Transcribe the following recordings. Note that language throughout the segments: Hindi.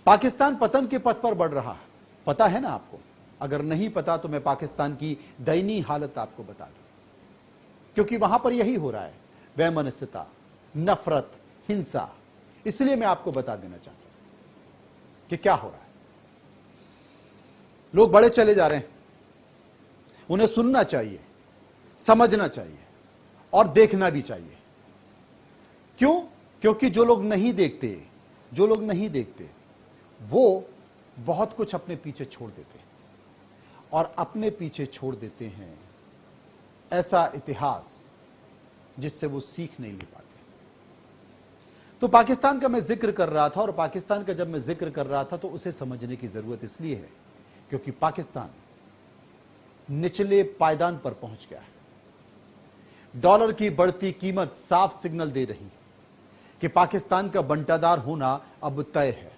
पाकिस्तान पतन के पथ पर बढ़ रहा है, पता है ना आपको? अगर नहीं पता तो मैं पाकिस्तान की दयनीय हालत आपको बता दूं, क्योंकि वहां पर यही हो रहा है, वैमनस्यता, नफरत, हिंसा। इसलिए मैं आपको बता देना चाहता हूं कि क्या हो रहा है। लोग बड़े चले जा रहे हैं, उन्हें सुनना चाहिए, समझना चाहिए और देखना भी चाहिए। क्यों? क्योंकि जो लोग नहीं देखते वो बहुत कुछ अपने पीछे छोड़ देते हैं, और अपने पीछे छोड़ देते हैं ऐसा इतिहास जिससे वो सीख नहीं ले पाते। तो पाकिस्तान का मैं जिक्र कर रहा था, और पाकिस्तान का जब मैं जिक्र कर रहा था तो उसे समझने की जरूरत इसलिए है क्योंकि पाकिस्तान निचले पायदान पर पहुंच गया है। डॉलर की बढ़ती कीमत साफ सिग्नल दे रही है कि पाकिस्तान का बंटादार होना अब तय है।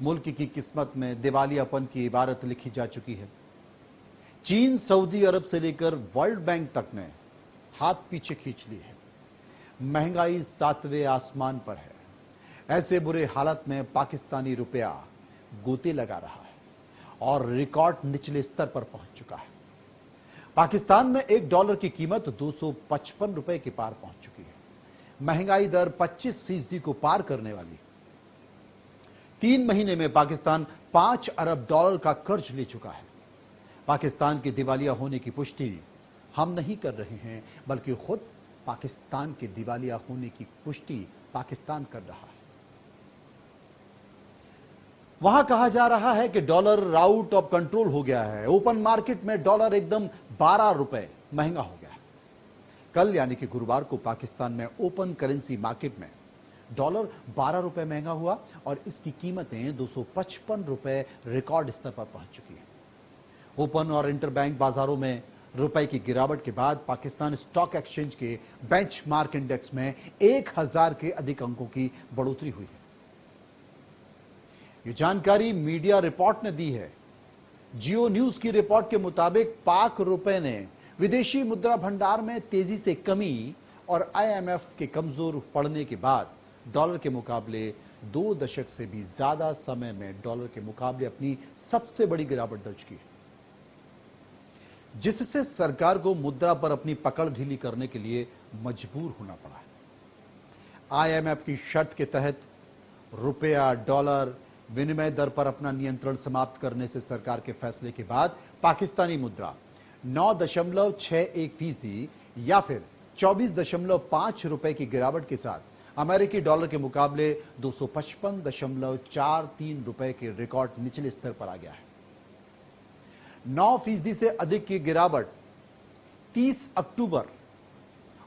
मुल्क की किस्मत में दिवालियापन की इबारत लिखी जा चुकी है। चीन, सऊदी अरब से लेकर वर्ल्ड बैंक तक ने हाथ पीछे खींच लिए है। महंगाई 7वें आसमान पर है। ऐसे बुरे हालत में पाकिस्तानी रुपया गोते लगा रहा है और रिकॉर्ड निचले स्तर पर पहुंच चुका है। पाकिस्तान में $1 की कीमत 255 रुपए के पार पहुंच चुकी है। महंगाई दर 25% को पार करने वाली। 3 महीने में पाकिस्तान $5 अरब का कर्ज ले चुका है। पाकिस्तान के दिवालिया होने की पुष्टि हम नहीं कर रहे हैं, बल्कि खुद पाकिस्तान के दिवालिया होने की पुष्टि पाकिस्तान कर रहा है। वहां कहा जा रहा है कि डॉलर आउट ऑफ कंट्रोल हो गया है। ओपन मार्केट में डॉलर एकदम 12 रुपए महंगा हो गया है। कल यानी कि गुरुवार को पाकिस्तान में ओपन करेंसी मार्केट में डॉलर 12 रुपए महंगा हुआ और इसकी कीमतें 255 रुपए रिकॉर्ड स्तर पर पहुंच चुकी है। ओपन और इंटरबैंक बाजारों में रुपए की गिरावट के बाद पाकिस्तान स्टॉक एक्सचेंज के बेंचमार्क इंडेक्स में 1000 के अधिक अंकों की बढ़ोतरी हुई है। यह जानकारी मीडिया रिपोर्ट ने दी है। जियो न्यूज की रिपोर्ट के मुताबिक पाक रुपए ने विदेशी मुद्रा भंडार में तेजी से कमी और आईएमएफ के कमजोर पड़ने के बाद डॉलर के मुकाबले 2 दशक से भी ज्यादा समय में डॉलर के मुकाबले अपनी सबसे बड़ी गिरावट दर्ज की है, जिससे सरकार को मुद्रा पर अपनी पकड़ ढीली करने के लिए मजबूर होना पड़ा है। आईएमएफ की शर्त के तहत रुपया डॉलर विनिमय दर पर अपना नियंत्रण समाप्त करने से सरकार के फैसले के बाद पाकिस्तानी मुद्रा 9.61% या फिर 24.5 रुपए की गिरावट के साथ अमेरिकी डॉलर के मुकाबले 255.43 रुपए के रिकॉर्ड निचले स्तर पर आ गया है। 9% से अधिक की गिरावट 30 अक्टूबर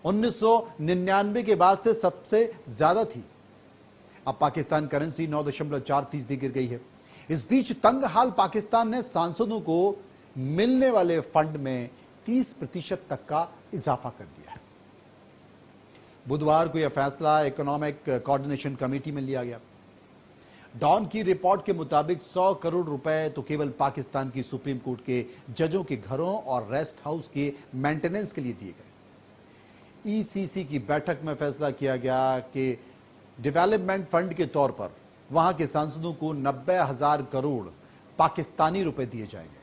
1999 के बाद से सबसे ज्यादा थी। अब पाकिस्तान करेंसी 9.4% गिर गई है। इस बीच तंग हाल पाकिस्तान ने सांसदों को मिलने वाले फंड में 30% तक का इजाफा कर दिया है। बुधवार को यह फैसला इकोनॉमिक कोऑर्डिनेशन कमेटी में लिया गया। डॉन की रिपोर्ट के मुताबिक 100 करोड़ रुपए तो केवल पाकिस्तान की सुप्रीम कोर्ट के जजों के घरों और रेस्ट हाउस के मेंटेनेंस के लिए दिए गए। ईसीसी की बैठक में फैसला किया गया कि डेवलपमेंट फंड के तौर पर वहां के सांसदों को 90,000 करोड़ पाकिस्तानी रुपए दिए जाएंगे।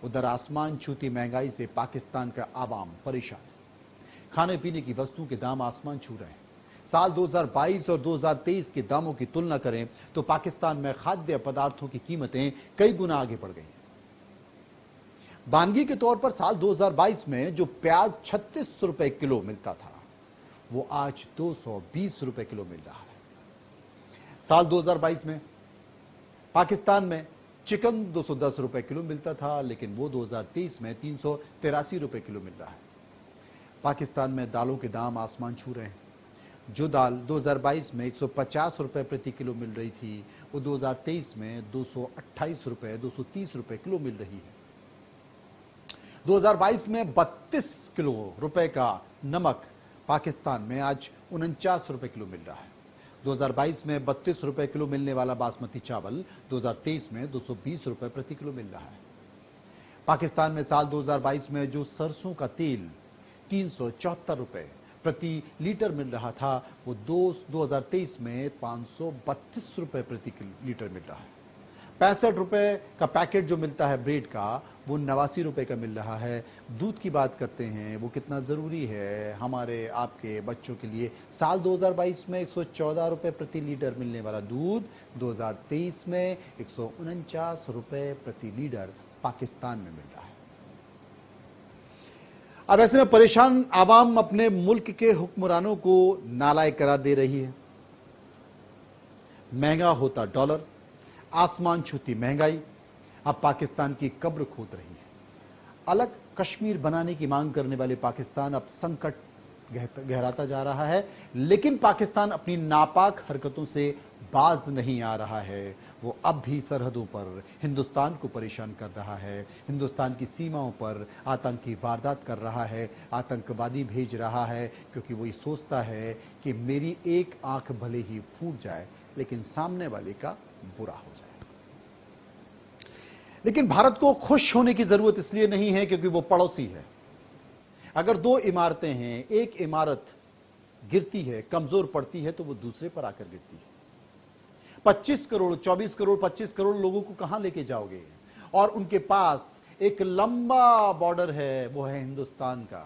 उधर आसमान छूती महंगाई से पाकिस्तान का आवाम परेशान है। खाने पीने की वस्तुओं के दाम आसमान छू रहे हैं। साल 2022 और 2023 के दामों की तुलना करें तो पाकिस्तान में खाद्य पदार्थों की कीमतें कई गुना आगे बढ़ गई। वानगी के तौर पर साल 2022 में जो प्याज 36 रुपए किलो मिलता था, वो आज 220 रुपए किलो मिल रहा है। साल 2022 में पाकिस्तान में चिकन 210 रुपए किलो मिलता था, लेकिन वो 2023 में 383 रुपए किलो मिल रहा है। पाकिस्तान में दालों के दाम आसमान छू रहे हैं। जो दाल 2022 में 150 रुपए प्रति किलो मिल रही थी, वो 2023 में 228 रुपए 230 रुपए किलो मिल रही है। 2022 में 32 किलो रुपए का नमक पाकिस्तान में आज 49 रुपए किलो मिल रहा है। 2022 में 32 रुपए किलो मिलने वाला बासमती चावल 2023 में 220 रुपए प्रति किलो मिल रहा है। पाकिस्तान में साल 2022 में जो सरसों का तेल 374 रुपए प्रति लीटर मिल रहा था, वो 2023 में 532 रुपए प्रति लीटर मिल रहा है। 65 रुपए का पैकेट जो मिलता है ब्रेड का, वो 89 रुपए का मिल रहा है। दूध की बात करते हैं, वो कितना ज़रूरी है हमारे आपके बच्चों के लिए। साल 2022 में 114 रुपए प्रति लीटर मिलने वाला दूध 2023 में 149 रुपए प्रति लीटर पाकिस्तान में मिल रहा है। अब ऐसे में परेशान आवाम अपने मुल्क के हुक्मरानों को नालायक करार दे रही है। महंगा होता डॉलर, आसमान छूती महंगाई अब पाकिस्तान की कब्र खोद रही है। अलग कश्मीर बनाने की मांग करने वाले पाकिस्तान अब संकट गहराता जा रहा है, लेकिन पाकिस्तान अपनी नापाक हरकतों से बाज नहीं आ रहा है। वो अब भी सरहदों पर हिंदुस्तान को परेशान कर रहा है, हिंदुस्तान की सीमाओं पर आतंकी वारदात कर रहा है, आतंकवादी भेज रहा है, क्योंकि वो ये सोचता है कि मेरी एक आंख भले ही फूट जाए लेकिन सामने वाले का बुरा हो जाए। लेकिन भारत को खुश होने की जरूरत इसलिए नहीं है क्योंकि वो पड़ोसी है। अगर दो इमारतें हैं, एक इमारत गिरती है, कमजोर पड़ती है, तो वो दूसरे पर आकर गिरती है। 25 करोड़ 24 करोड़ 25 करोड़ लोगों को कहां लेके जाओगे? और उनके पास एक लंबा बॉर्डर है, वो है हिंदुस्तान का।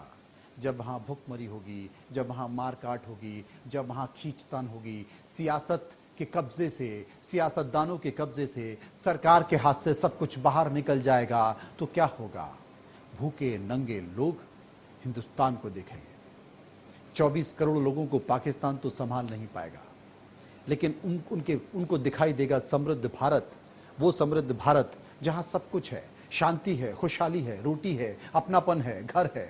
जब वहां भुखमरी होगी, जब वहां मारकाट होगी, जब वहां खींचतान होगी, सियासत के कब्जे से, सियासतदानों के कब्जे से, सरकार के हाथ से सब कुछ बाहर निकल जाएगा, तो क्या होगा? भूखे नंगे लोग हिंदुस्तान को देखेंगे। 24 करोड़ लोगों को पाकिस्तान तो संभाल नहीं पाएगा, लेकिन उनको दिखाई देगा समृद्ध भारत, वो समृद्ध भारत जहां सब कुछ है, शांति है, खुशहाली है, रोटी है, अपनापन है, घर है।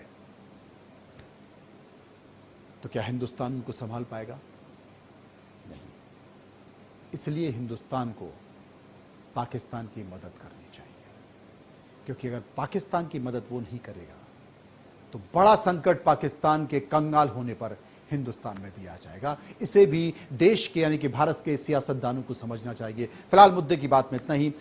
तो क्या हिंदुस्तान उनको संभाल पाएगा? नहीं। इसलिए हिंदुस्तान को पाकिस्तान की मदद करनी चाहिए, क्योंकि अगर पाकिस्तान की मदद वो नहीं करेगा तो बड़ा संकट पाकिस्तान के कंगाल होने पर हिंदुस्तान में भी आ जाएगा। इसे भी देश के यानी कि भारत के सियासतदानों को समझना चाहिए। फिलहाल मुद्दे की बात में इतना ही।